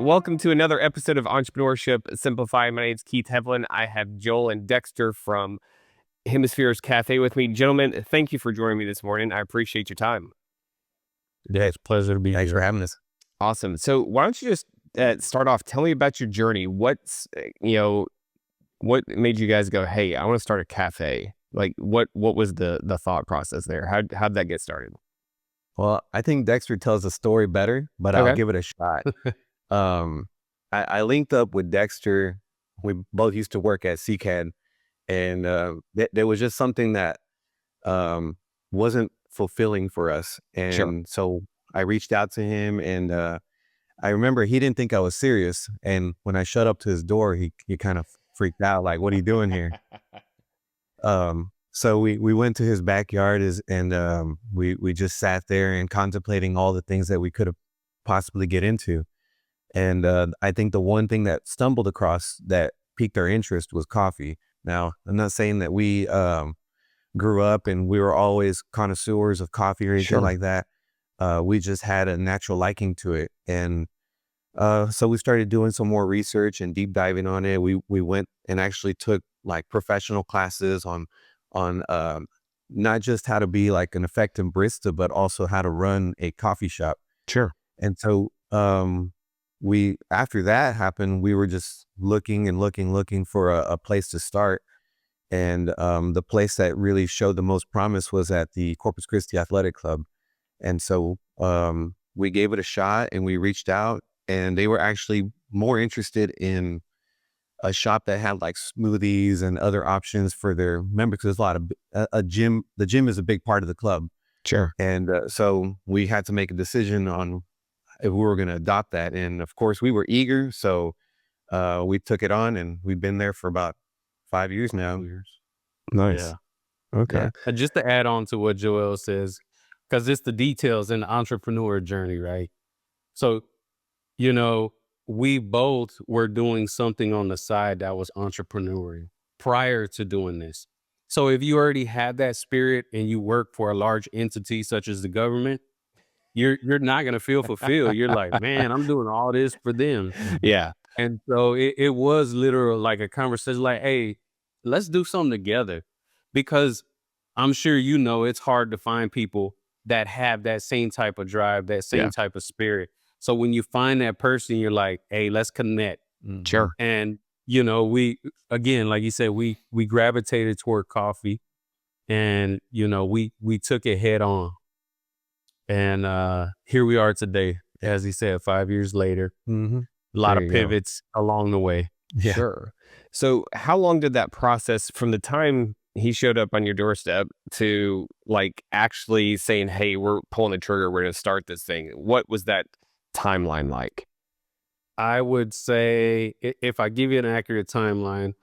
Welcome to another episode of Entrepreneurship Simplified. My name is Keith Hevlin. I have Joel and Dexter from Hemisphere's Cafe with me. Gentlemen, thank you for joining me this morning. I appreciate your time. Yeah, it's a pleasure to be here. Thanks for having us. Awesome. So why don't you just start off? Tell me about your journey. What made you guys go, hey, I want to start a cafe? Like what was the thought process there? How'd that get started? Well, I think Dexter tells the story better, but Okay. I'll give it a shot. I linked up with Dexter. We both used to work at CCAD, and there was just something that wasn't fulfilling for us. And Sure. so I reached out to him, and I remember he didn't think I was serious. And when I showed up to his door, he kind of freaked out, like, "What are you doing here?" So we went to his backyard and we just sat there and contemplating all the things that we could have possibly get into. And I think the one thing that stumbled across that piqued our interest was coffee. Now, I'm not saying that we grew up and we were always connoisseurs of coffee or anything Sure. like that. We just had a natural liking to it. And so we started doing some more research and deep diving on it. We went and actually took like professional classes on not just how to be like an effective barista, but also how to run a coffee shop. Sure. And so after that happened, we were just looking for a place to start. And the place that really showed the most promise was at the Corpus Christi Athletic Club. And so we gave it a shot and we reached out, and they were actually more interested in a shop that had like smoothies and other options for their members. There's a lot of a gym. The gym is a big part of the club. Sure. And so we had to make a decision on if we were going to adopt that. And of course we were eager. So we took it on, and we've been there for about 5 years now. Nice. Yeah. Okay. Yeah. And just to add on to what Joel says, because it's the details in the entrepreneur journey, right? So, we both were doing something on the side that was entrepreneurial prior to doing this. So if you already had that spirit and you work for a large entity such as the government, you're not going to feel fulfilled. You're like, man, I'm doing all this for them. Yeah. And so it was literally like a conversation like, hey, let's do something together. Because I'm sure it's hard to find people that have that same type of drive, that same type of spirit. So when you find that person, you're like, hey, let's connect. Sure. And, we, again, like you said, we gravitated toward coffee, and, we took it head on. And here we are today, as he said, 5 years later. Mm-hmm. A lot There of you go. pivots along the way. Yeah. Sure. So how long did that process from the time he showed up on your doorstep to like actually saying, hey, we're pulling the trigger, we're going to start this thing? What was that timeline like? I would say, if I give you an accurate timeline,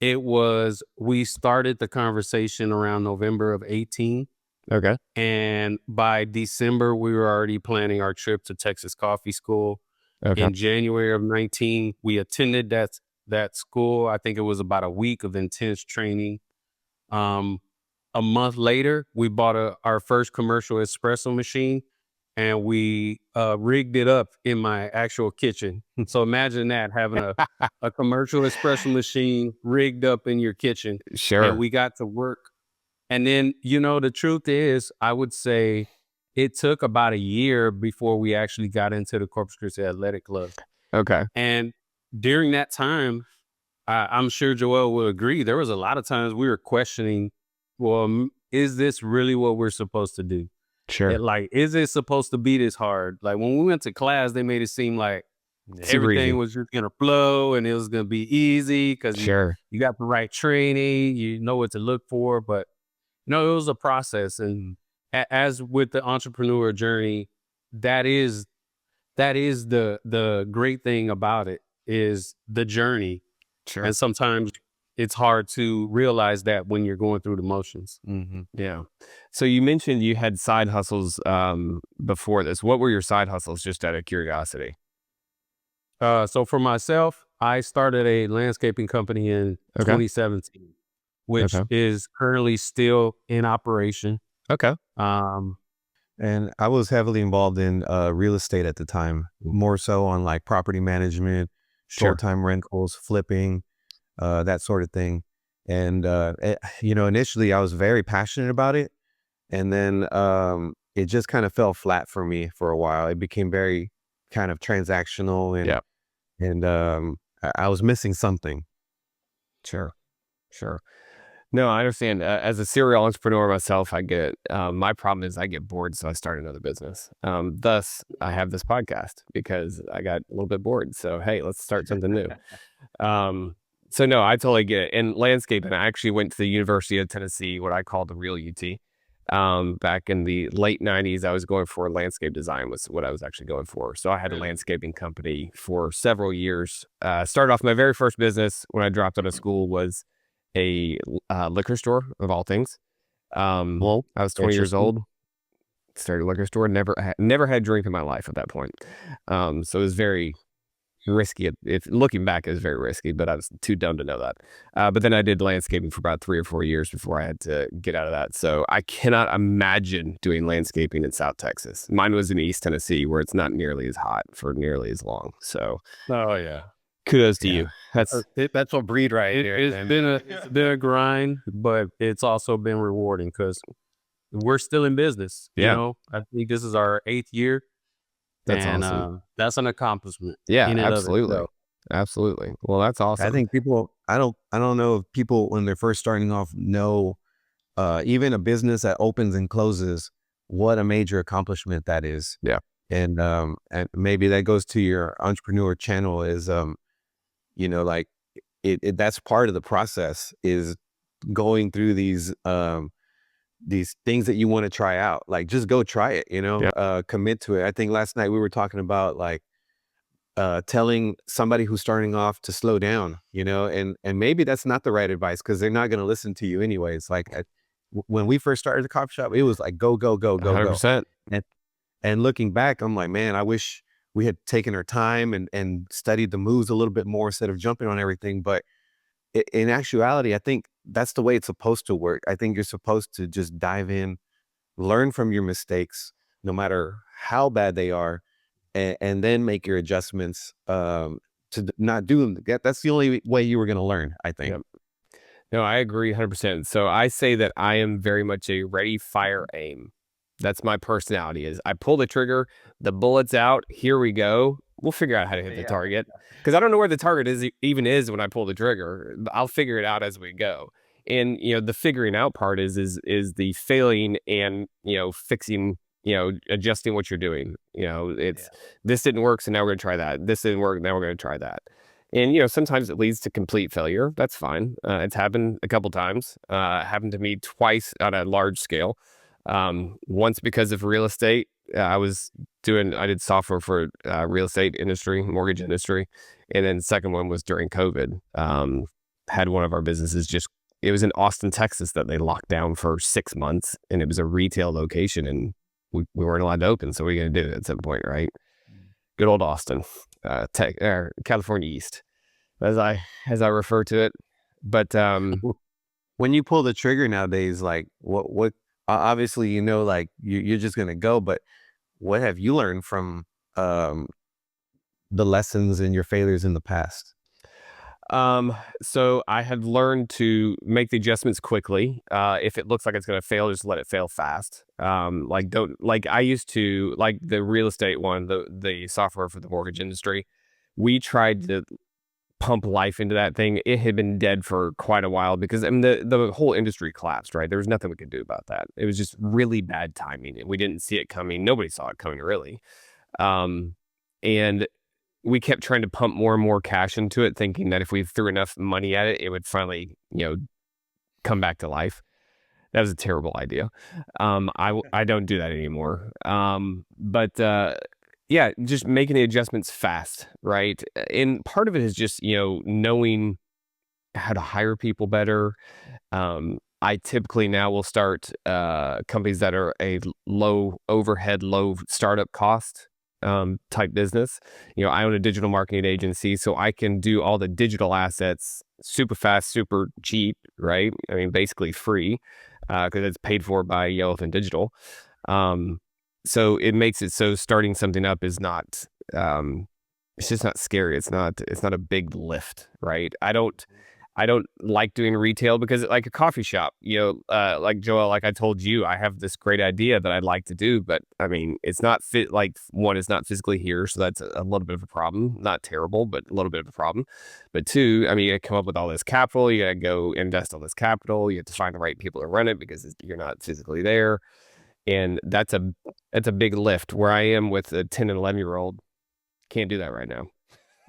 we started the conversation around November of 18. Okay. And by December, we were already planning our trip to Texas Coffee School. Okay. In January of 19, we attended that school. I think it was about a week of intense training. A month later, we bought our first commercial espresso machine, and we rigged it up in my actual kitchen. So imagine that, having a commercial espresso machine rigged up in your kitchen. Sure. And we got to work. And then, the truth is, I would say it took about a year before we actually got into the Corpus Christi Athletic Club. Okay. And during that time, I'm sure Joel will agree, there was a lot of times we were questioning, well, is this really what we're supposed to do? Sure. Like, is it supposed to be this hard? Like, when we went to class, they made it seem like Super easy. everything was just going to flow and it was going to be easy because Sure. you got the right training, you know what to look for. But, it was a process. And as with the entrepreneur journey, that is the great thing about it, is the journey. Sure. And sometimes it's hard to realize that when you're going through the motions. Mm-hmm. Yeah. So you mentioned you had side hustles before this. What were your side hustles, just out of curiosity? So for myself, I started a landscaping company in 2017, which is currently still in operation. Okay. And I was heavily involved in real estate at the time, more so on like property management, Sure. short-time rentals, flipping, that sort of thing. And you know, initially I was very passionate about it, and then it just kind of fell flat for me for a while. It became very kind of transactional, Yeah. and I was missing something. Sure. Sure. No, I understand. As a serial entrepreneur myself, I get my problem is I get bored, so I start another business. Thus, I have this podcast because I got a little bit bored. So, hey, let's start something new. Um, so, no, I totally get it. And landscaping, I actually went to the University of Tennessee, what I call the real UT. Back in the late 90s, I was going for landscape design was what I was actually going for. So I had a landscaping company for several years. Started off my very first business when I dropped out of school was a liquor store of all things. Well, I was 20 years interesting. old, started a liquor store, never had a drink in my life at that point. So it was very risky. If looking back, it was very risky, but I was too dumb to know that. But then I did landscaping for about 3 or 4 years before I had to get out of that. So I cannot imagine doing landscaping in South Texas. Mine was in East Tennessee, where it's not nearly as hot for nearly as long. So Oh yeah. kudos to Yeah. you. That's That's what breed right here. It's been a grind, but it's also been rewarding because we're still in business. You Yeah. know, I think this is our 8th year, That's and awesome. that's an accomplishment. Yeah, in and of absolutely. itself. Absolutely. Well, that's awesome. I think people, I don't know if people when they're first starting off know, even a business that opens and closes, what a major accomplishment that is. Yeah. And maybe that goes to your entrepreneur channel is, you know, like that's part of the process is going through these things that you want to try out. Like just go try it, you know, commit to it. I think last night we were talking about like, telling somebody who's starting off to slow down, you know, and maybe that's not the right advice because they're not going to listen to you anyways. Like when we first started the coffee shop, it was like go go go go go. 100%. And looking back, I'm like, man, I wish we had taken our time and studied the moves a little bit more instead of jumping on everything. But in actuality, I think that's the way it's supposed to work. I think you're supposed to just dive in, learn from your mistakes, no matter how bad they are, and then make your adjustments not do them. That's the only way you were going to learn, I think. Yep. No, I agree 100%. So I say that I am very much a ready, fire, aim. That's my personality is I pull the trigger, the bullet's out, here we go. We'll figure out how to hit the target because I don't know where the target even is when I pull the trigger. I'll figure it out as we go. And, you know, the figuring out part is the failing and, you know, fixing, you know, adjusting what you're doing. You know, it's this didn't work, so now we're going to try that. This didn't work, now we're going to try that. And, you know, sometimes it leads to complete failure. That's fine. It's happened a couple times. Happened to me twice on a large scale. Once because of real estate. I did software for real estate industry, mortgage industry. And then the second one was during COVID. Had one of our businesses it was in Austin, Texas that they locked down for 6 months. And it was a retail location and we weren't allowed to open. So what are you going to do at some point, right? Good old Austin, California East, as I refer to it. But when you pull the trigger nowadays, like what obviously, you know, like you're just going to go, but what have you learned from the lessons and your failures in the past? So I have learned to make the adjustments quickly. If it looks like it's going to fail, just let it fail fast. I used to like the real estate one, the software for the mortgage industry. We tried to pump life into that thing. It had been dead for quite a while because I mean the whole industry collapsed, right? There was nothing we could do about that. It was just really bad timing. We didn't see it coming. Nobody saw it coming really. And we kept trying to pump more and more cash into it, thinking that if we threw enough money at it, it would finally, you know, come back to life. That was a terrible idea. I don't do that anymore. Yeah, just making the adjustments fast, right? And part of it is just, you know, knowing how to hire people better. I typically now will start companies that are a low overhead, low startup cost type business. You know, I own a digital marketing agency, so I can do all the digital assets super fast, super cheap, right? I mean, basically free because it's paid for by Yellowfin Digital. So it makes it so starting something up is not, it's just not scary. It's not a big lift, right? I don't like doing retail because like a coffee shop, like Joel, like I told you, I have this great idea that I'd like to do, but I mean, it's not fit. Like one, is not physically here. So that's a little bit of a problem, not terrible, but a little bit of a problem. But two, I mean, you come up with all this capital, you got to go invest all this capital. You have to find the right people to run it because you're not physically there. And that's a big lift. Where I am with a 10 and 11-year-old, can't do that right now.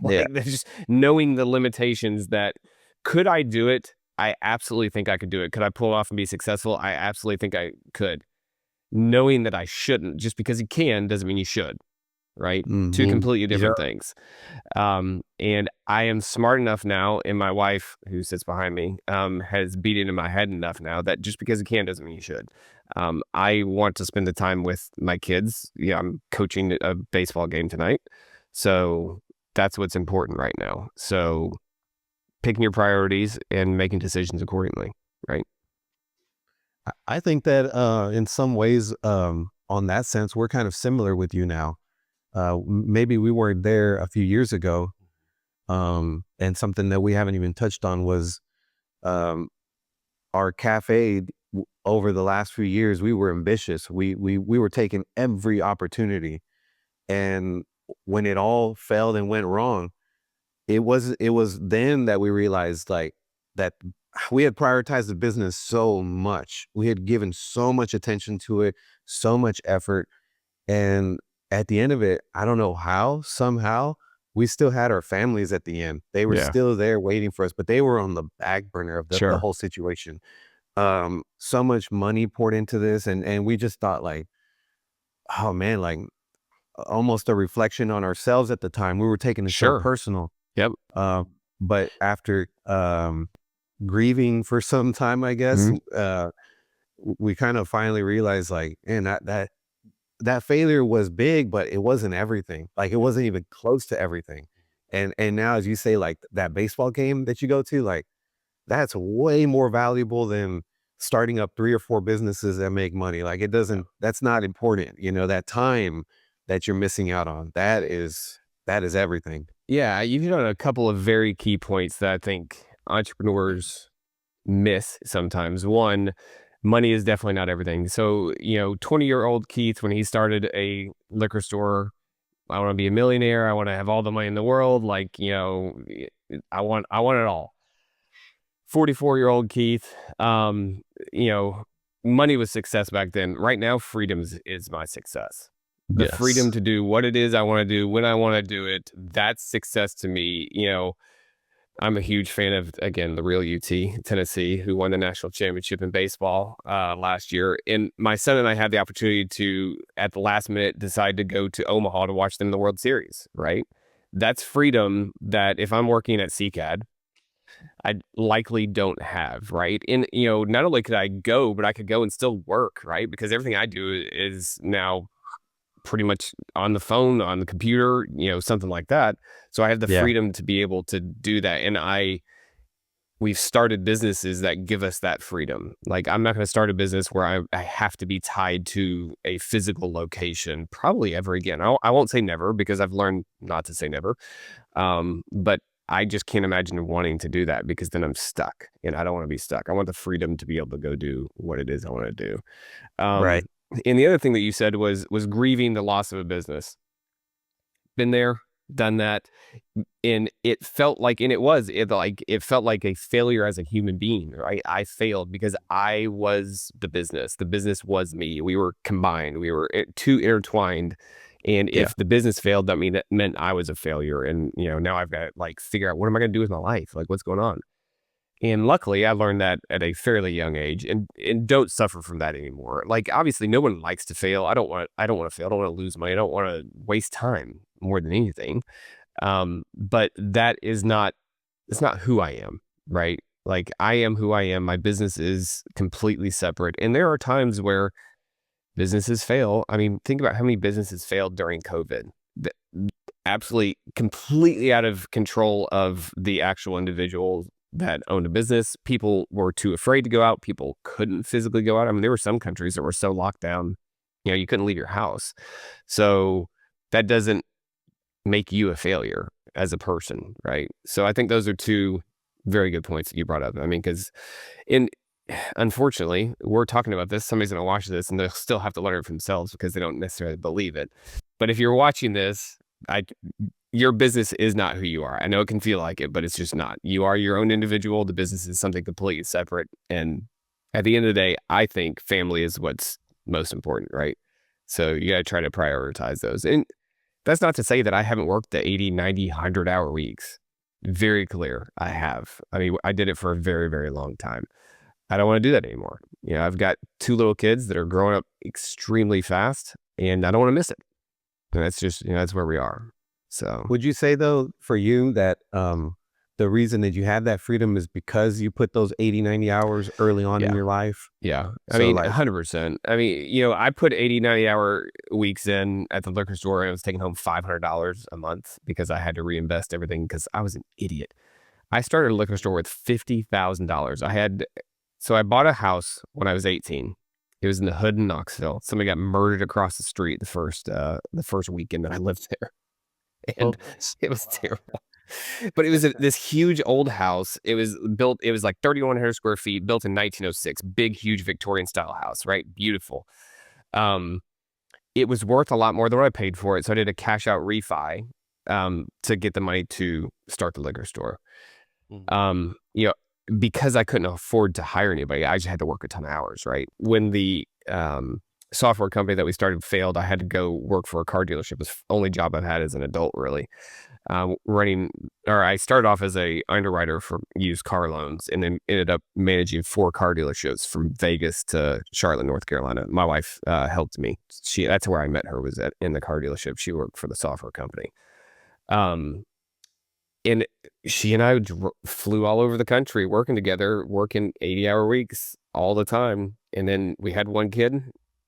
Yeah. Like there's just knowing the limitations that could I do it? I absolutely think I could do it. Could I pull it off and be successful? I absolutely think I could. Knowing that I shouldn't, just because you can doesn't mean you should, right? Two Mm-hmm. completely Yeah. different things. And I am smart enough now, and my wife, who sits behind me, has beat it in my head enough now that just because you can doesn't mean you should. I want to spend the time with my kids. Yeah, I'm coaching a baseball game tonight. So that's what's important right now. So picking your priorities and making decisions accordingly, right? I think that in some ways, on that sense, we're kind of similar with you now. Maybe we weren't there a few years ago. And something that we haven't even touched on was um, our cafe. Over the last few years, we were ambitious. We were taking every opportunity, and when it all failed and went wrong, it was then that we realized like that we had prioritized the business so much. We had given so much attention to it, so much effort, and at the end of it, I don't know how, somehow we still had our families at the end. They were Yeah, still there waiting for us, but they were on the back burner of the sure. whole situation. So much money poured into this, and we just thought like, oh man, like almost a reflection on ourselves at the time. We were taking it so Sure. personal. Yep. But after grieving for some time, I guess, Mhm. we kind of finally realized like, man, that failure was big, but it wasn't everything. Like it wasn't even close to everything. And now, as you say, like that baseball game that you go to, like that's way more valuable than starting up 3 or 4 businesses that make money. Like it doesn't, that's not important. That time that you're missing out on, that is everything. Yeah, you hit on a couple of very key points that I think entrepreneurs miss sometimes. One, money is definitely not everything. So, 20-year-old Keith, when he started a liquor store, I want to be a millionaire. I want to have all the money in the world. Like, I want it all. 44-year-old Keith, you know, money was success back then. Right now, freedom is my success. The freedom Yes. to do what it is I want to do when I want to do it. That's success to me. I'm a huge fan of, again, the real UT, Tennessee, who won the national championship in baseball last year. And my son and I had the opportunity to, at the last minute, decide to go to Omaha to watch them in the World Series, right? That's freedom that if I'm working at CCAD, I likely don't have, right? And, not only could I go, but I could go and still work, right? Because everything I do is now pretty much on the phone, on the computer, something like that. So I have the Yeah. freedom to be able to do that. And we've started businesses that give us that freedom. Like I'm not going to start a business where I have to be tied to a physical location probably ever again. I won't say never because I've learned not to say never. But I just can't imagine wanting to do that because then I'm stuck and I don't want to be stuck. I want the freedom to be able to go do what it is I want to do. Right. And the other thing that you said was grieving the loss of a business. Been there, done that, and it felt like, and it felt like a failure as a human being. Right, I failed because I was the business. The business was me. We were combined. We were too intertwined. And Yeah. if the business failed, that meant I was a failure. And now I've got to like figure out what am I going to do with my life? Like what's going on? And luckily, I learned that at a fairly young age, and don't suffer from that anymore. Like obviously, no one likes to fail. I don't want to fail. I don't want to lose money. I don't want to waste time more than anything. But that is not it's not who I am, right? Like I am who I am. My business is completely separate, and there are times where businesses fail. I mean, think about how many businesses failed during COVID. Absolutely, completely out of control of the actual individuals that owned a business. People were too afraid to go out. People couldn't physically go out. I mean, there were some countries that were so locked down you couldn't leave your house. So that doesn't make you a failure as a person, right? So I think those are two very good points that you brought up. I mean, because unfortunately, we're talking about this. Somebody's going to watch this and they'll still have to learn it for themselves because they don't necessarily believe it. But if you're watching this, your business is not who you are. I know it can feel like it, but it's just not. You are your own individual. The business is something completely separate. And at the end of the day, I think family is what's most important, right? So you got to try to prioritize those. And that's not to say that I haven't worked the 80, 90, 100-hour weeks. Very clear. I have. I mean, I did it for a very, very long time. I don't want to do that anymore. I've got 2 little kids that are growing up extremely fast and I don't want to miss it. And that's just, that's where we are. So Would you say though, for you, that the reason that you have that freedom is because you put those 80, 90 hours early on in yeah, your life? yeah. I So mean, like, 100%. I mean, I put 80, 90-hour weeks in at the liquor store and I was taking home $500 a month because I had to reinvest everything because I was an idiot. I started a liquor store with $50,000. So I bought a house when I was 18. It was in the hood in Knoxville. Somebody got murdered across the street the first weekend that I lived there. And it was terrible. But it was this huge old house. It was like 3,100 square feet, built in 1906. Big, huge Victorian style house, right? Beautiful. It was worth a lot more than what I paid for it. So I did a cash out refi to get the money to start the liquor store. Because I couldn't afford to hire anybody, I just had to work a ton of hours, right? When the software company that we started failed, I had to go work for a car dealership. It was the only job I've had as an adult, really. I started off as a underwriter for used car loans and then ended up managing 4 car dealerships from Vegas to Charlotte, North Carolina. My wife helped me. That's where I met her, was in the car dealership. She worked for the software company. And she and I flew all over the country working together, working 80-hour weeks all the time. And then we had one kid.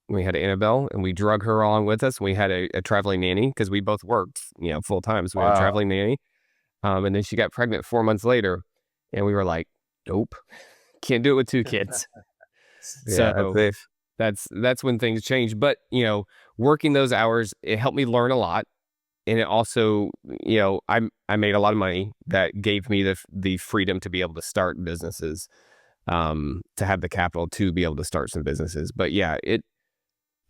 We had Annabelle, and we drug her along with us. We had a traveling nanny because we both worked, full time. So we had a traveling nanny. And then she got pregnant 4 months later, and we were like, nope, can't do it with 2 kids. So that's when things changed. But, working those hours, it helped me learn a lot. And it also, I made a lot of money that gave me the freedom to be able to start businesses, to have the capital to be able to start some businesses. But yeah,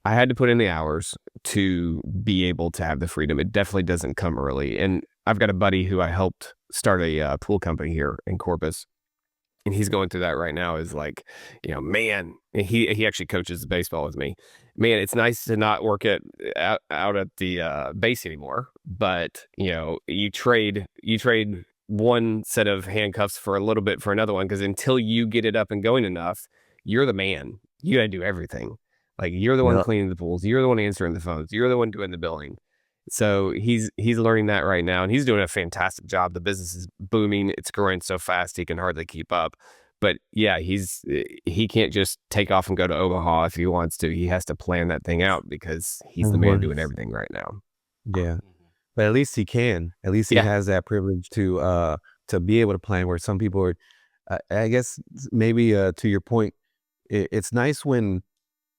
I had to put in the hours to be able to have the freedom. It definitely doesn't come early. And I've got a buddy who I helped start a pool company here in Corpus. And he's going through that right now. Is like, man, and he actually coaches baseball with me. Man, it's nice to not work out at the base anymore. But you trade one set of handcuffs for a little bit for another one, because until you get it up and going enough, you're the man. You got to do everything. Like, you're the one cleaning the pools. You're the one answering the phones. You're the one doing the billing. So he's learning that right now, and he's doing a fantastic job. The business is booming. It's growing so fast he can hardly keep up. But yeah, he can't just take off and go to Omaha if he wants to. He has to plan that thing out because he's the man doing everything right now. Yeah, but at least he can. At least he has that privilege to be able to plan. Where some people are, I guess maybe to your point, it's nice when.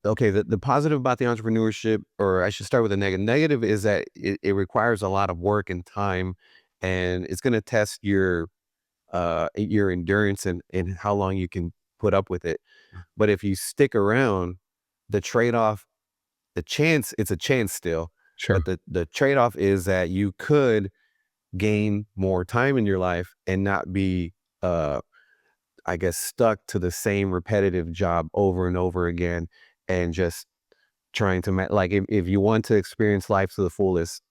Okay, the positive about the entrepreneurship, or I should start with the negative. Negative is that it requires a lot of work and time, and it's going to test your endurance and how long you can put up with it. But if you stick around, the trade-off, it's a chance still. Sure. But the trade-off is that you could gain more time in your life and not be, I guess, stuck to the same repetitive job over and over again. And just trying to like, if you want to experience life to the fullest,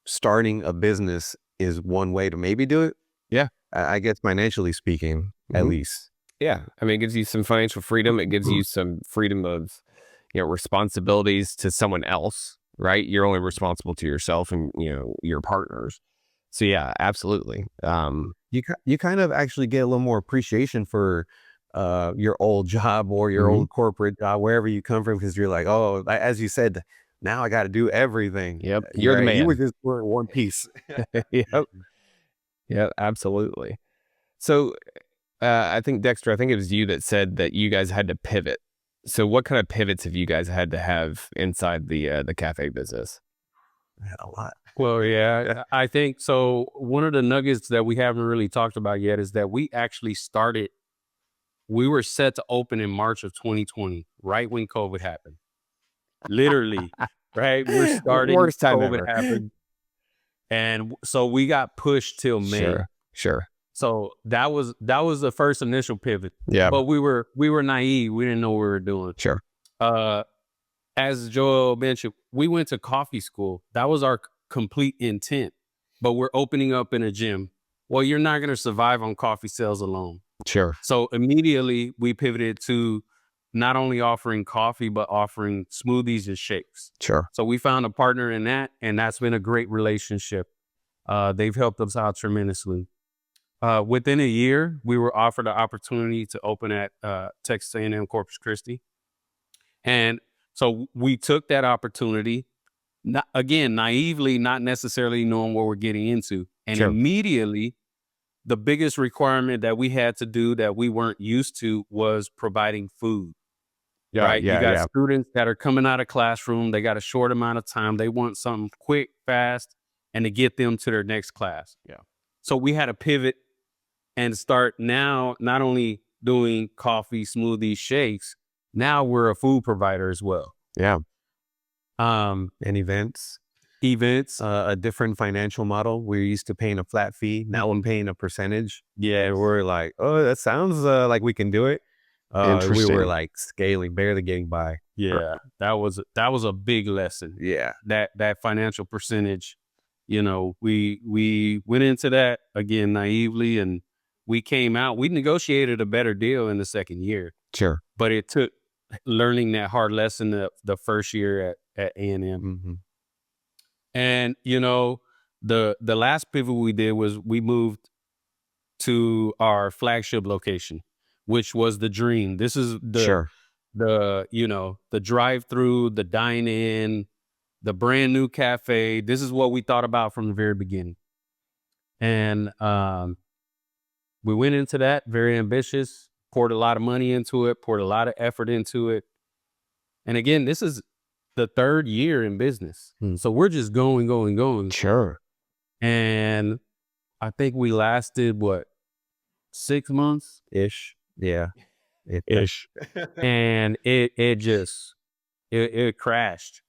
starting a business is one way to maybe do it. Yeah. I guess financially speaking, at least. Yeah. I mean, it gives you some financial freedom. It gives you some freedom of, responsibilities to someone else, right? You're only responsible to yourself and, your partners. So yeah, absolutely. You kind of actually get a little more appreciation for your old job or your old corporate job, wherever you come from, because you're like, oh, as you said, now I got to do everything. Yep, you're the man. You were just wearing one piece. Yep. Yeah, absolutely. So I think, Dexter, I think it was you that said that you guys had to pivot So what kind of pivots have you guys had to have inside the cafe business? A lot. Well, yeah, I think so. One of the nuggets that we haven't really talked about yet is that we actually started, we were set to open in March of 2020, right when COVID happened. Literally, right? We're starting, Worst time COVID ever. happened. And so we got pushed till May. Sure. So that was the first initial pivot. Yeah. But we were naive. We didn't know what we were doing. Sure. As Joel mentioned, we went to coffee school. That was our complete intent. But we're opening up in a gym. Well, you're not going to survive on coffee sales alone. Sure. So immediately we pivoted to not only offering coffee, but offering smoothies and shakes. Sure. So we found a partner in that, and that's been a great relationship. They've helped us out tremendously. Within a year, we were offered an opportunity to open at Texas A&M Corpus Christi. And so we took that opportunity, again, naively, not necessarily knowing what we're getting into. And Sure. immediately, the biggest requirement that we had to do that we weren't used to was providing food. Yeah. Right? Yeah. You got Yeah. students that are coming out of classroom. They got a short amount of time. They want something quick, fast, and to get them to their next class. Yeah. So we had to pivot and start now not only doing coffee, smoothies, shakes. Now we're a food provider as well. Yeah. And events. Events. A different financial model. We're used to paying a flat fee. Now I'm paying a percentage. Yeah. And we're like, oh, that sounds like we can do it. We Interesting. were like scaling, barely getting by. Yeah. That was a big lesson. Yeah. That financial percentage, we went into that again naively, and we came out, we negotiated a better deal in the second year, Sure. but it took learning that hard lesson the first year at A&M. Mm-hmm. And, the last pivot we did was we moved to our flagship location, which was the dream. This is the drive-through, the dine-in, the brand new cafe. This is what we thought about from the very beginning. And we went into that very ambitious, poured a lot of money into it, poured a lot of effort into it. And again, this is the third year in business. So we're just going. Sure. And I think we lasted, 6 months? Ish. Yeah. Ish. And it just crashed.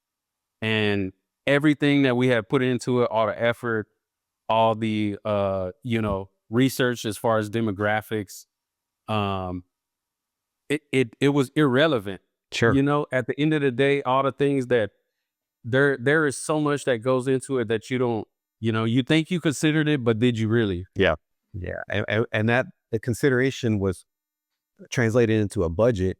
And everything that we had put into it, all the effort, all the research as far as demographics, it was irrelevant. Sure. At the end of the day, all the things that there is so much that goes into it that you don't, you think you considered it, but did you really? Yeah. And that the consideration was translated into a budget,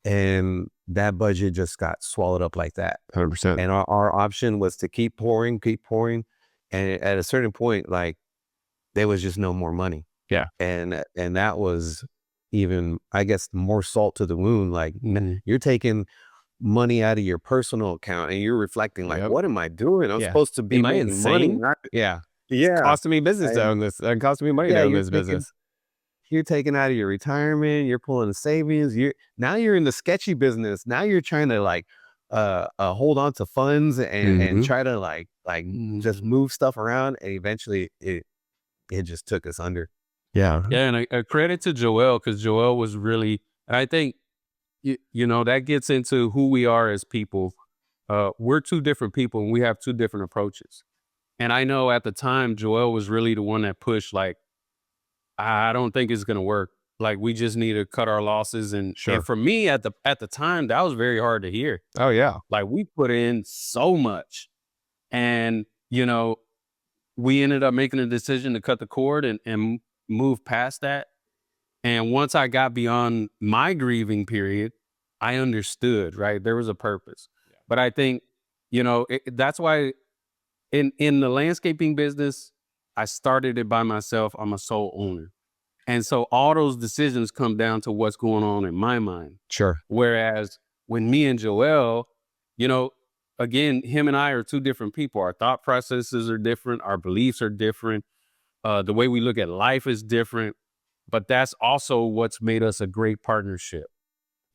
and that budget just got swallowed up like that. 100%. And our option was to keep pouring. And at a certain point, like, there was just no more money. Yeah. And that was even, I guess, more salt to the wound. Like, you're taking money out of your personal account and you're reflecting like, what am I doing? I'm supposed to be Am I making money. insane? Yeah. It's costing me business to own this. Costing me money to own this business. You're taking out of your retirement. You're pulling the savings. Now you're in the sketchy business. Now you're trying to like hold on to funds and try to like just move stuff around. And eventually it just took us under. Yeah. Yeah. And a credit to Joel, because Joel was really, I think, that gets into who we are as people. We're two different people and we have two different approaches. And I know at the time, Joel was really the one that pushed, like, I don't think it's going to work. Like, we just need to cut our losses. And for me at the time, that was very hard to hear. Oh yeah. Like, we put in so much, and, we ended up making a decision to cut the cord and move past that. And once I got beyond my grieving period, I understood, right? There was a purpose. Yeah. But I think, that's why in the landscaping business, I started it by myself. I'm a sole owner. And so all those decisions come down to what's going on in my mind. Sure. Whereas when me and Joel, again, him and I are two different people. Our thought processes are different. Our beliefs are different. The way we look at life is different. But that's also what's made us a great partnership,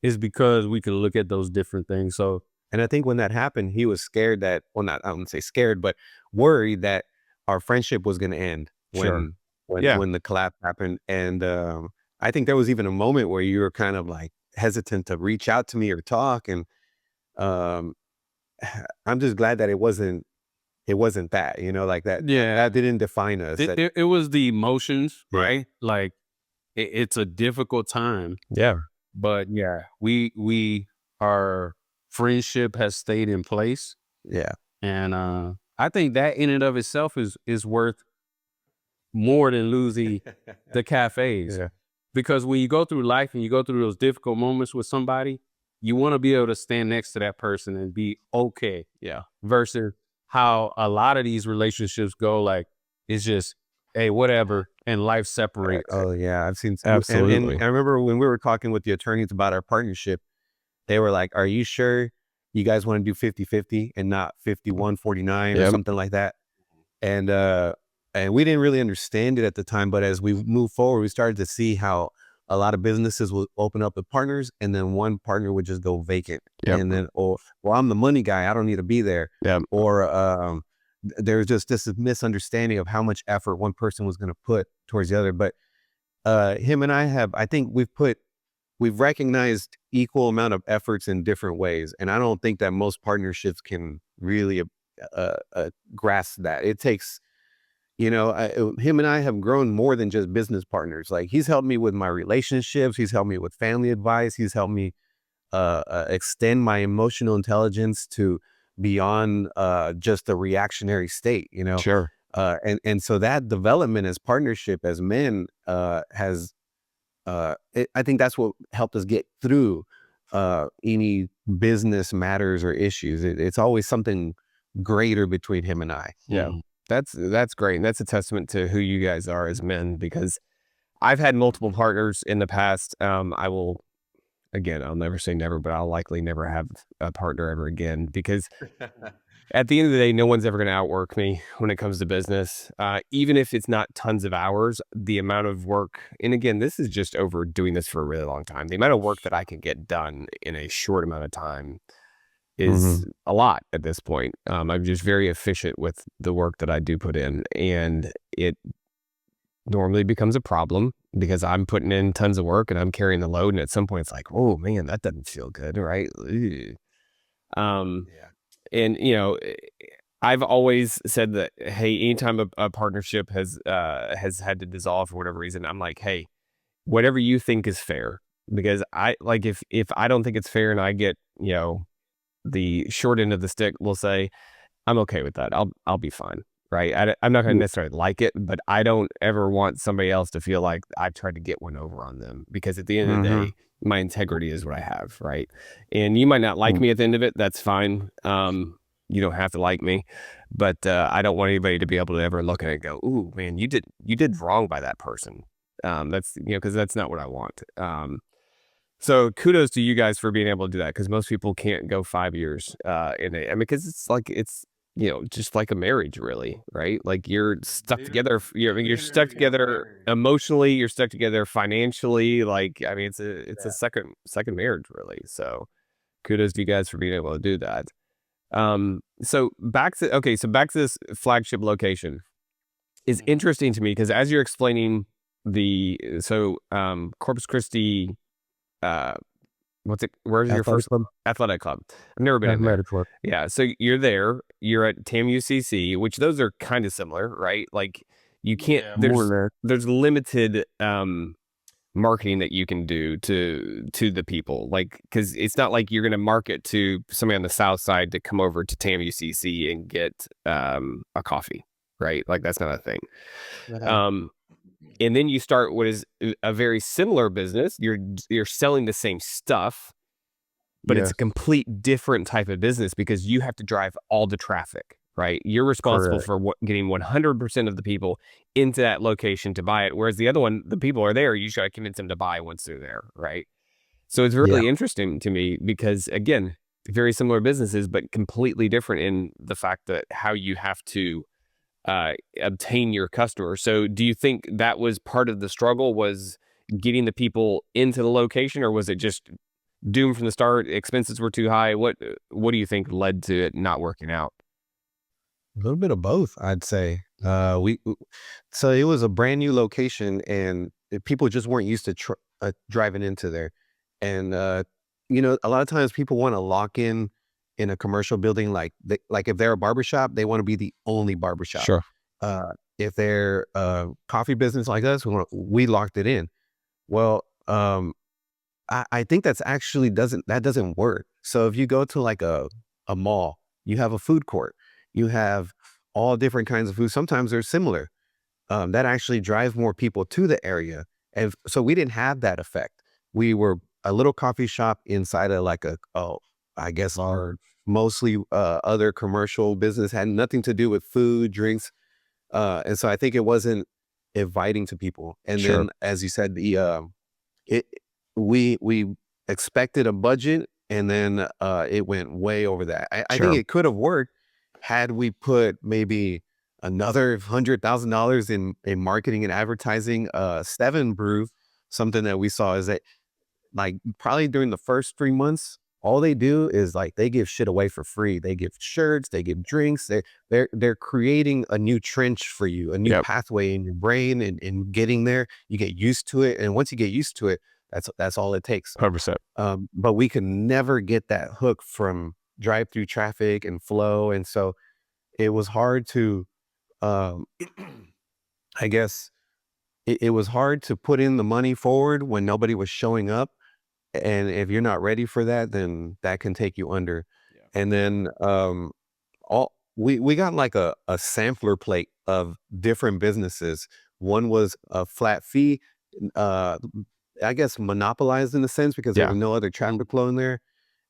is because we can look at those different things. So, And I think when that happened, he was scared that, well, not, I wouldn't say scared, but worried that our friendship was going to end Sure. when, Yeah. when the collapse happened. And I think there was even a moment where you were kind of like hesitant to reach out to me or talk. And um, I'm just glad that it wasn't that, you know, like that, yeah, that didn't define us. That, it was the emotions, yeah, right? Like it's a difficult time, Yeah. but yeah, our friendship has stayed in place. yeah, And I think that in and of itself is worth more than losing the cafes. yeah, Because when you go through life and you go through those difficult moments with somebody, you want to be able to stand next to that person and be okay. Yeah. Versus how a lot of these relationships go, like it's just, hey, whatever, and life separates. oh yeah, I've seen, and Absolutely. I remember when we were talking with the attorneys about our partnership, they were like, "Are you sure you guys want to do 50-50 and not 51-49 or Yep. something like that?" And we didn't really understand it at the time, but as we moved forward, we started to see how a lot of businesses will open up with partners, and then one partner would just go vacant, Yep. and then, or, well, I'm the money guy, I don't need to be there, Yep. or there's just this misunderstanding of how much effort one person was going to put towards the other. But him and I have, I think we've recognized equal amount of efforts in different ways. And I don't think that most partnerships can really grasp that. It takes, you know, him and I have grown more than just business partners. Like, he's helped me with my relationships. He's helped me with family advice. He's helped me extend my emotional intelligence to beyond just a reactionary state, you know? Sure. And so that development as partnership as men has, I think that's what helped us get through any business matters or issues. It's always something greater between him and I. Yeah. That's great. And that's a testament to who you guys are as men, because I've had multiple partners in the past. I will, again, I'll never say never, but I'll likely never have a partner ever again, because at the end of the day, no one's ever going to outwork me when it comes to business. Even if it's not tons of hours, the amount of work, and again, this is just over doing this for a really long time. The amount of work that I can get done in a short amount of time is a lot at this point. I'm just very efficient with the work that I do put in, and it normally becomes a problem because I'm putting in tons of work and I'm carrying the load. And at some point it's like, oh man, that doesn't feel good. Right. Ugh. Yeah. And you know, I've always said that, hey, anytime a partnership has had to dissolve for whatever reason, I'm like, hey, whatever you think is fair, because I like, if I don't think it's fair and I get, you know, the short end of the stick, we'll say, I'm okay with that. I'll be fine. Right. I'm not going to necessarily like it, but I don't ever want somebody else to feel like I've tried to get one over on them, because at the end of the day, my integrity is what I have. Right. And you might not like me at the end of it. That's fine. You don't have to like me, but I don't want anybody to be able to ever look at it and go, ooh, man, you did wrong by that person. That's, you know, because that's not what I want. So kudos to you guys for being able to do that, because most people can't go 5 years in it. I mean, because it's like, it's, you know, just like a marriage, really, right? Like, you're stuck together. You're stuck together emotionally. You're stuck together financially. Like, I mean, it's a second marriage, really. So kudos to you guys for being able to do that. So back to this flagship location is interesting to me, because as you're explaining Corpus Christi, where's your first Club? athletic club? I've never been in there. Club. Yeah. So you're there, you're at TAM-UCC, which those are kind of similar, right? Like, you can't, there's limited, marketing that you can do to the people, like, because it's not like you're going to market to somebody on the south side to come over to TAM-UCC and get a coffee, right? Like, that's not a thing. And then you start what is a very similar business. You're selling the same stuff, but it's a complete different type of business, because you have to drive all the traffic, right? You're responsible for getting 100% of the people into that location to buy it. Whereas the other one, the people are there, you just got to convince them to buy once they're there, right? So it's really interesting to me, because again, very similar businesses, but completely different in the fact that how you have to obtain your customers. So do you think that was part of the struggle, was getting the people into the location, or was it just doomed from the start? Expenses were too high. What do you think led to it not working out? A little bit of both, I'd say. So it was a brand new location, and people just weren't used to driving into there. And a lot of times people want to lock in a commercial building, like if they're a barbershop, they want to be the only barbershop. Sure. If they're a coffee business like us, we locked it in. Well, I think that's actually doesn't work. So if you go to like a mall, you have a food court, you have all different kinds of food. Sometimes they're similar. That actually drives more people to the area. And so we didn't have that effect. We were a little coffee shop inside of like I guess our mostly other commercial business, had nothing to do with food, drinks. And so I think it wasn't inviting to people. And Sure. then, as you said, we expected a budget, and then it went way over that. I Sure. think it could have worked had we put maybe another $100,000 in marketing and advertising. 7 Brew, something that we saw is that, like, probably during the first 3 months, all they do is like they give shit away for free. They give shirts, they give drinks. They're creating a new trench for you, a new Yep. pathway in your brain, and getting there. You get used to it, and once you get used to it, that's all it takes. 100%. But we could never get that hook from drive-through traffic and flow, and so it was hard to, um, I guess, it was hard to put in the money forward when nobody was showing up. And if you're not ready for that, then that can take you under. Yeah. And then we got like a sampler plate of different businesses. One was a flat fee, I guess monopolized in a sense, because there Yeah. was no other traffic flow in there.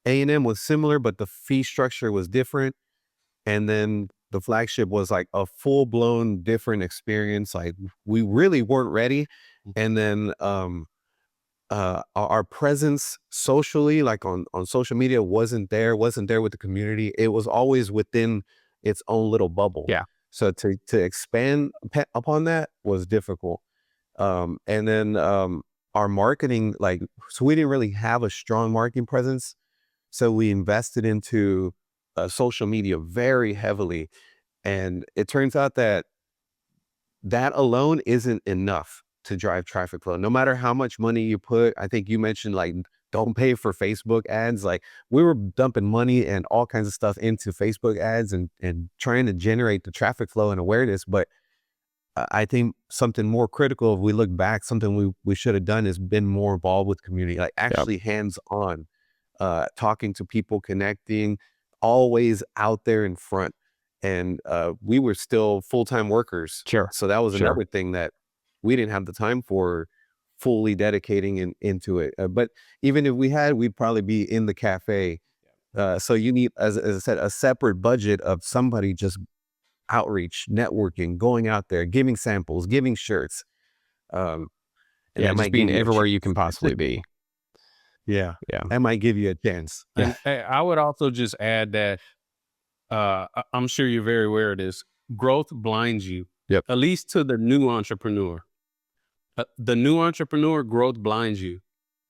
A&M was similar, but the fee structure was different. And then the flagship was like a full-blown different experience. Like, we really weren't ready. And then our presence socially, like on social media, wasn't there with the community. It was always within its own little bubble. Yeah. So to expand upon that was difficult. And then our marketing, like, so we didn't really have a strong marketing presence. So we invested into social media very heavily. And it turns out that alone isn't enough to drive traffic flow. No matter how much money you put, I think you mentioned, like, don't pay for Facebook ads. Like, we were dumping money and all kinds of stuff into Facebook ads and trying to generate the traffic flow and awareness. But I think something more critical, if we look back, something we should have done is been more involved with community, like actually hands-on, talking to people, connecting, always out there in front. And we were still full-time workers. Sure. So that was Sure. another thing that we didn't have the time for fully dedicating into it. But even if we had, we'd probably be in the cafe. So you need, as I said, a separate budget of somebody just outreach, networking, going out there, giving samples, giving shirts. And Yeah, that just might being give you a everywhere chance. you can possibly be. Yeah. Yeah. That might give you a chance. And I would also just add that I'm sure you're very aware of this. Growth blinds you. Yep. At least to the new entrepreneur. The new entrepreneur, growth blinds you,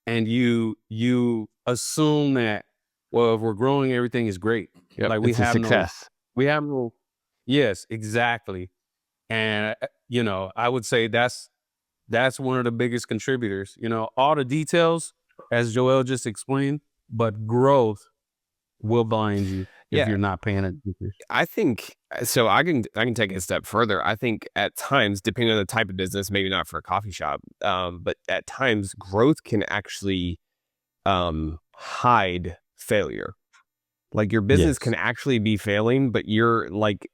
and you assume that, well, if we're growing, everything is great. Yep. Like, we It's a have success. we have no. Yes, exactly. And I would say that's one of the biggest contributors. All the details, as Joel just explained, but growth will blind you if Yeah. you're not paying attention. I think so. I can take it a step further. I think at times, depending on the type of business, maybe not for a coffee shop, but at times growth can actually hide failure. Like, your business Yes. can actually be failing, but you're like,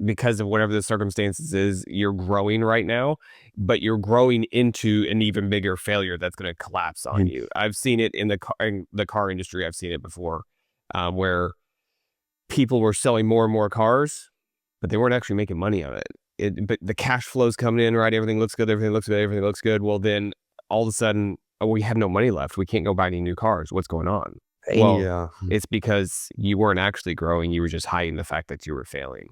because of whatever the circumstances is, you're growing right now, but you're growing into an even bigger failure that's going to collapse on you. I've seen it in the car industry. I've seen it before, where people were selling more and more cars, but they weren't actually making money on it. But the cash flow's coming in, right? Everything looks good. Everything looks good. Everything looks good. Well, then all of a sudden, we have no money left. We can't go buy any new cars. What's going on? Well, Yeah. it's because you weren't actually growing. You were just hiding the fact that you were failing.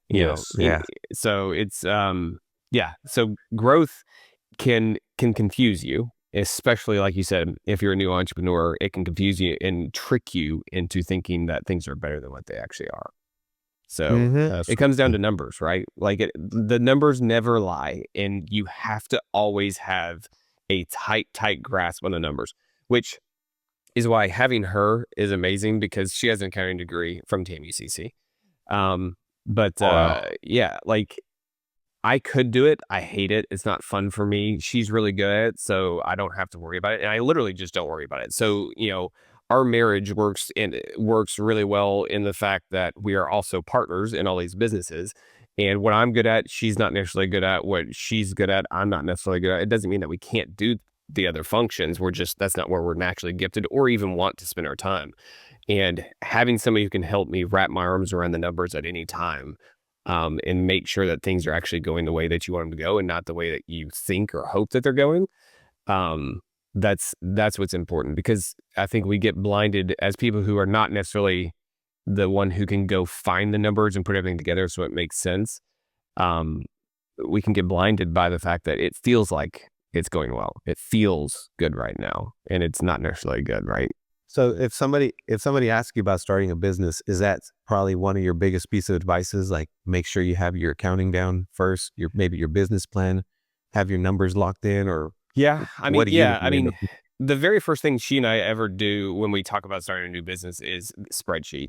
Yes. Yeah. So it's So growth can confuse you. especially like you said, if you're a new entrepreneur, it can confuse you and trick you into thinking that things are better than what they actually are. So Mm-hmm. it comes down to numbers, right? Like the numbers never lie, and you have to always have a tight grasp on the numbers, which is why having her is amazing because she has an accounting degree from TMUCC. But Wow. yeah, like I could do it. I hate it. It's not fun for me. She's really good at it, so I don't have to worry about it. And I literally just don't worry about it. So, our marriage works really well in the fact that we are also partners in all these businesses. And what I'm good at, she's not necessarily good at. What she's good at, I'm not necessarily good at. It doesn't mean that we can't do the other functions. That's not where we're naturally gifted or even want to spend our time. And having somebody who can help me wrap my arms around the numbers at any time, and make sure that things are actually going the way that you want them to go and not the way that you think or hope that they're going. Um, that's what's important, because I think we get blinded as people who are not necessarily the one who can go find the numbers and put everything together so it makes sense. Um, we can get blinded by the fact that it feels like it's going well. It feels good right now, and it's not necessarily good, right? So if somebody asks you about starting a business, is that probably one of your biggest piece of advices? Like, make sure you have your accounting down first, maybe your business plan, have your numbers locked in, or Yeah, what do you I recommend? mean, the very first thing she and I ever do when we talk about starting a new business is spreadsheet.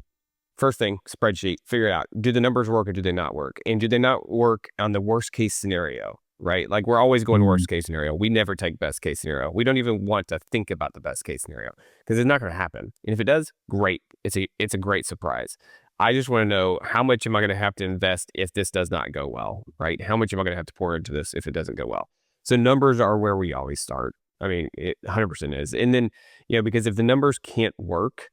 First thing, spreadsheet, figure it out. Do the numbers work or do they not work? And do they not work on the worst case scenario, right? Like, we're always going Mm. worst case scenario. We never take best case scenario. We don't even want to think about the best case scenario because it's not going to happen. And if it does, great. It's a great surprise. I just want to know, how much am I going to have to invest if this does not go well, right? How much am I going to have to pour into this if it doesn't go well? So numbers are where we always start. I mean, it 100% is. And then, because if the numbers can't work,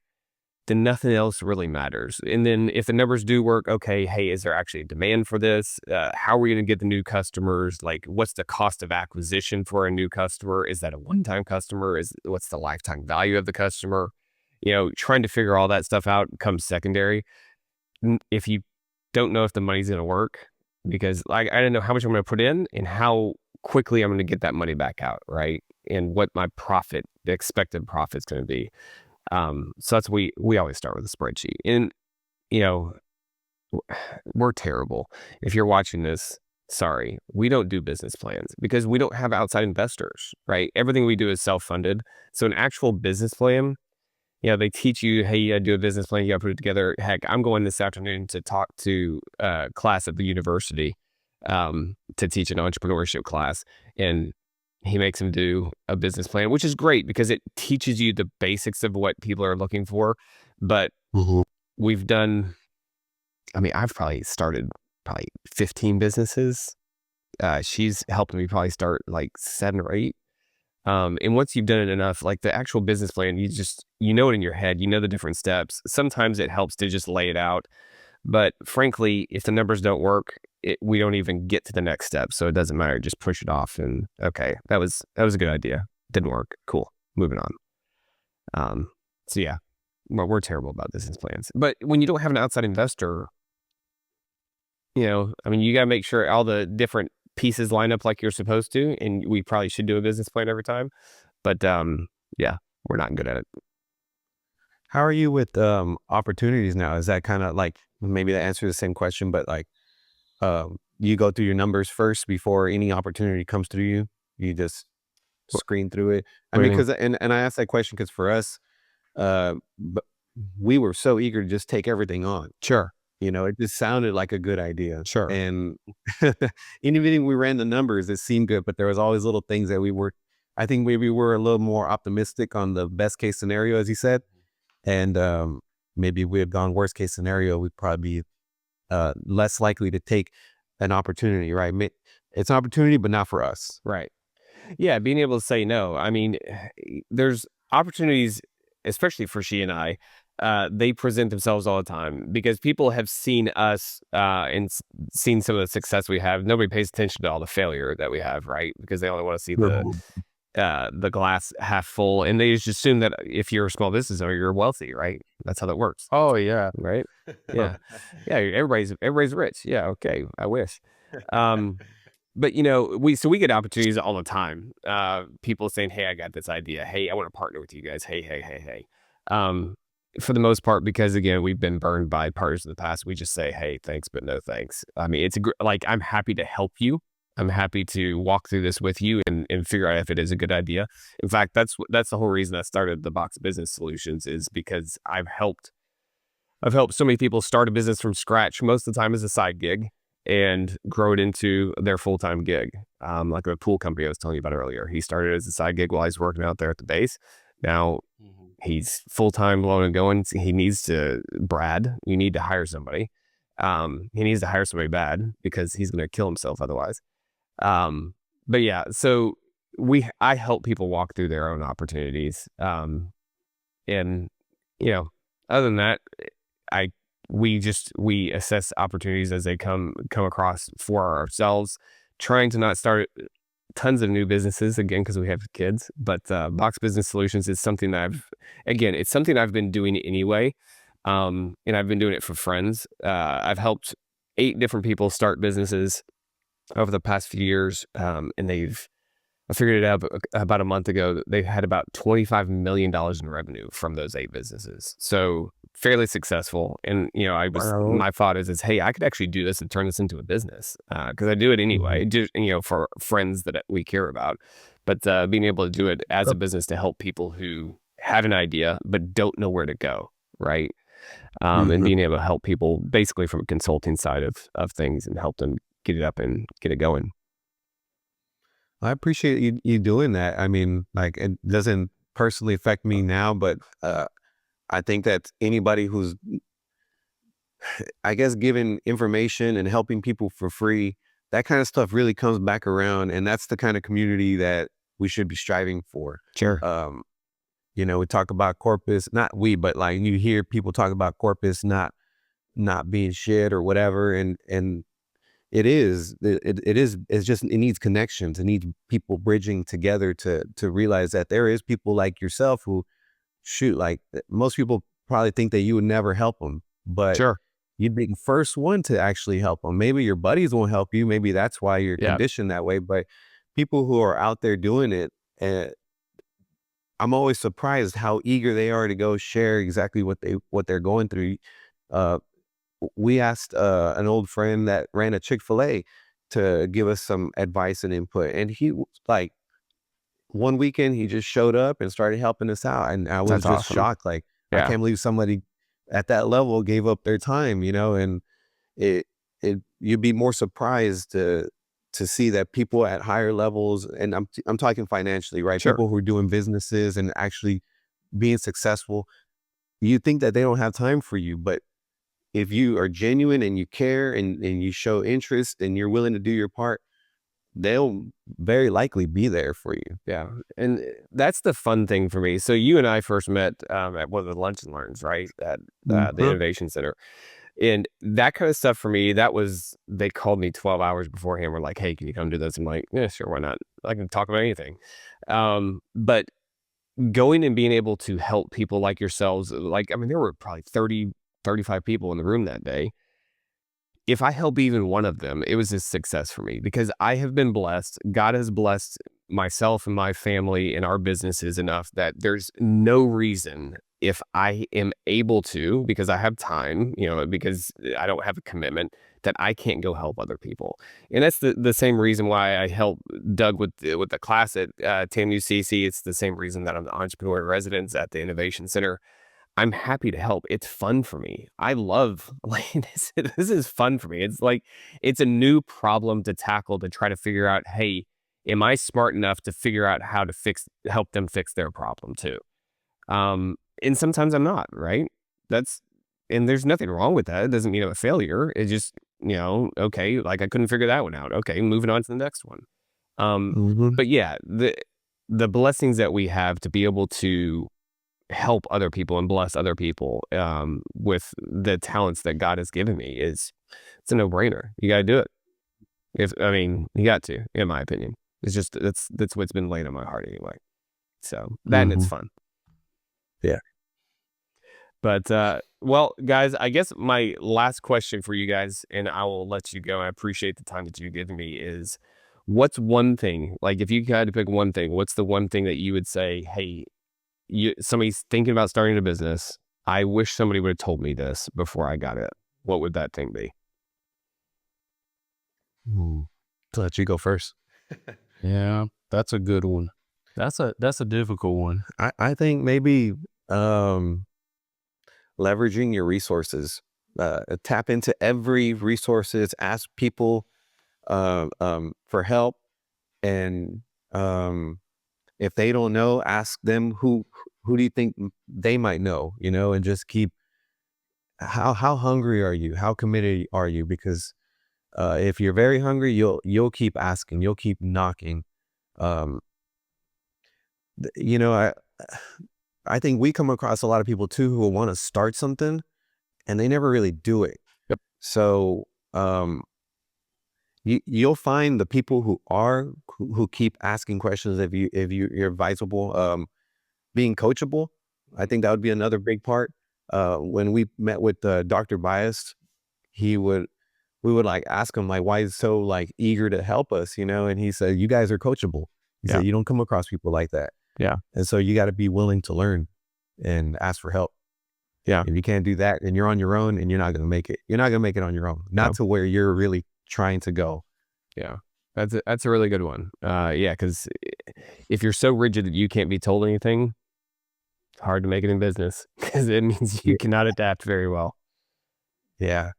then nothing else really matters. And then if the numbers do work, okay, hey, is there actually a demand for this? How are we going to get the new customers? Like, what's the cost of acquisition for a new customer? Is that a one-time customer? What's the lifetime value of the customer? Trying to figure all that stuff out comes secondary. If you don't know if the money's going to work, because like, I don't know how much I'm going to put in and how quickly I'm going to get that money back out, right? And what my profit, the expected profit's going to be. So that's, we always start with a spreadsheet. And you know, we're terrible. If you're watching this, sorry, we don't do business plans because we don't have outside investors, right? Everything we do is self-funded. So an actual business plan, they teach you, hey, you gotta do a business plan, you gotta put it together. Heck, I'm going this afternoon to talk to a class at the university, to teach an entrepreneurship class. And he makes him do a business plan, which is great because it teaches you the basics of what people are looking for. But Mhm. we've done, I've probably started 15 businesses. She's helped me probably start like 7 or 8. And once you've done it enough, like the actual business plan, you know it in your head, you know the different steps. Sometimes it helps to just lay it out. But frankly, if the numbers don't work, we don't even get to the next step. So it doesn't matter. Just push it off. And okay, that was a good idea. Didn't work. Cool. Moving on. So yeah, we're terrible about business plans. But when you don't have an outside investor, you got to make sure all the different pieces line up like you're supposed to. And we probably should do a business plan every time. But yeah, we're not good at it. How are you with opportunities now? Is that kind of like, maybe that answers the same question, but like, you go through your numbers first before any opportunity comes through you? You just screen through it? I What do mean, you mean? because, and I asked that question because for us, but we were so eager to just take everything on. Sure. It just sounded like a good idea. Sure. And even we ran the numbers, it seemed good, but there was always little things that I think maybe we're a little more optimistic on the best case scenario, as you said. And maybe we had gone worst case scenario, we'd probably be less likely to take an opportunity, right? It's an opportunity, but not for us. Right. Yeah, being able to say no. There's opportunities, especially for she and I. They present themselves all the time because people have seen us, and seen some of the success we have. Nobody pays attention to all the failure that we have, right? Because they only want to see the glass half full, and they just assume that if you're a small business owner, you're wealthy, right? That's how that works, Oh yeah. right? Yeah, yeah. Everybody's rich. Yeah, okay. I wish. But you know, we get opportunities all the time. People saying, "Hey, I got this idea. Hey, I want to partner with you guys. Hey, hey, hey, hey." Um, for the most part, because again, we've been burned by partners in the past. We just say, "Hey, thanks, but no thanks." I mean, like I'm happy to help you. I'm happy to walk through this with you and figure out if it is a good idea. In fact, that's the whole reason I started the Box Business Solutions, is because I've helped so many people start a business from scratch, most of the time as a side gig, and grow it into their full-time gig. Like a pool company I was telling you about earlier. He started as a side gig while he's working out there at the base. Now he's full-time, blowing and going. He needs to, Brad, you need to hire somebody. He needs to hire somebody bad because he's going to kill himself otherwise. But yeah, so I help people walk through their own opportunities. And you know, other than that, we assess opportunities as they come across for ourselves, trying to not start tons of new businesses again because we have kids. But Box Business Solutions is something that it's something I've been doing anyway, and I've been doing it for friends. I've helped 8 different people start businesses over the past few years, and I figured it out about a month ago. They had about $25 million in revenue from those 8 businesses. So fairly successful. And, you know, my thought is, hey, I could actually do this and turn this into a business, because I do it anyway, just, you know, for friends that we care about. But being able to do it as a business to help people who have an idea but don't know where to go, right? And being able to help people basically from a consulting side of things and help them get it up and get it going. I appreciate you doing that. I mean, like, it doesn't personally affect me now, but I think that anybody who's, I guess, giving information and helping people for free, that kind of stuff really comes back around. And that's the kind of community that we should be striving for. Sure. You know, we talk about corpus, not we, but like you hear people talk about corpus not being shit or whatever. And it's just, it needs connections. It needs people bridging together to realize that there is people like yourself who, shoot, like most people probably think that you would never help them, but Sure. you'd be the first one to actually help them. Maybe your buddies won't help you. Maybe that's why you're Yeah. conditioned that way, but people who are out there doing it, I'm always surprised how eager they are to go share exactly what they're going through. We asked an old friend that ran a Chick-fil-A to give us some advice and input, and he like one weekend he just showed up and started helping us out, and I was That's just awesome. shocked. Like, I Yeah. can't believe somebody at that level gave up their time, you know. And it you'd be more surprised to see that people at higher levels, and I'm talking financially, right? Sure. People who are doing businesses and actually being successful, you think that they don't have time for you, but if you are genuine and you care and you show interest and you're willing to do your part, they'll very likely be there for you. Yeah. And that's the fun thing for me. So you and I first met at one of the lunch and learns, right? At the Innovation Center. And that kind of stuff for me, they called me 12 hours beforehand. We're like, hey, can you come do this? I'm like, yeah, sure, why not? I can talk about anything. But going and being able to help people like yourselves, like, I mean, there were probably 30, 35 people in the room that day. If I help even one of them, it was a success for me because I have been blessed. God has blessed myself and my family and our businesses enough that there's no reason, if I am able to, because I have time, you know, because I don't have a commitment, that I can't go help other people. And that's the same reason why I helped Doug with the class at TAM-UCC. It's the same reason that I'm the entrepreneur in residence at the Innovation Center. I'm happy to help. It's fun for me. I love, like, this is fun for me. It's like, it's a new problem to tackle to try to figure out, hey, am I smart enough to figure out how to help them fix their problem too? And sometimes I'm not, right? And there's nothing wrong with that. It doesn't mean I'm a failure. It just, you know, okay, like I couldn't figure that one out. Okay, moving on to the next one. But yeah, the blessings that we have to be able to help other people and bless other people with the talents that God has given me it's a no-brainer. You got to do it. You got to, in my opinion. It's just, that's what's been laid on my heart anyway. So that and it's fun. Yeah. But, well, guys, I guess my last question for you guys, and I will let you go. I appreciate the time that you've given me, is what's one thing, like if you had to pick one thing, what's the one thing that you would say, hey, somebody's thinking about starting a business. I wish somebody would have told me this before I got it. What would that thing be? To let you go first. Yeah, that's a good one. That's a difficult one. I think maybe leveraging your resources. Tap into every resources. Ask people for help, and if they don't know, ask them who do you think they might know. And just keep. How hungry are you? How committed are you? Because if you're very hungry, you'll keep asking. You'll keep knocking. Um, I think we come across a lot of people too who want to start something and they never really do it. Yep. So you'll find the people who keep asking questions if you're advisable, being coachable. I think that would be another big part. When we met with Dr. Bias, we would like ask him like why he's so like eager to help us, and he said, you guys are coachable. He said, you don't come across people like that. Yeah. And so you got to be willing to learn and ask for help. Yeah. If you can't do that and you're on your own, and you're not going to make it. You're not going to make it on your own. Not to where you're really trying to go. Yeah. That's a really good one. Yeah. Cause if you're so rigid that you can't be told anything, it's hard to make it in business because it means you cannot adapt very well. Yeah.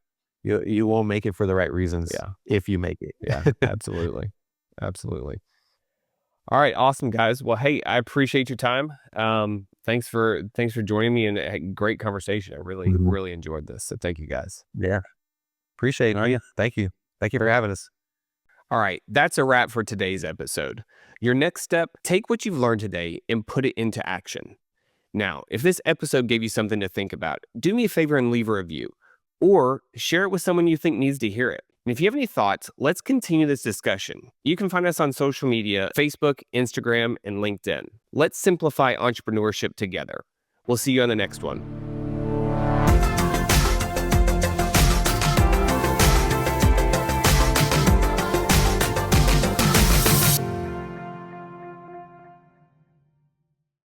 You won't make it for the right reasons. Yeah. If you make it. Yeah, absolutely. Absolutely. All right. Awesome, guys. Well, hey, I appreciate your time. Thanks for joining me, and a great conversation. I really enjoyed this. So thank you, guys. Yeah. Appreciate it. Oh, yeah. Thank you. Thank you for having us. All right. That's a wrap for today's episode. Your next step, take what you've learned today and put it into action. Now, if this episode gave you something to think about, do me a favor and leave a review, or share it with someone you think needs to hear it. And if you have any thoughts, let's continue this discussion. You can find us on social media, Facebook, Instagram, and LinkedIn. Let's simplify entrepreneurship together. We'll see you on the next one.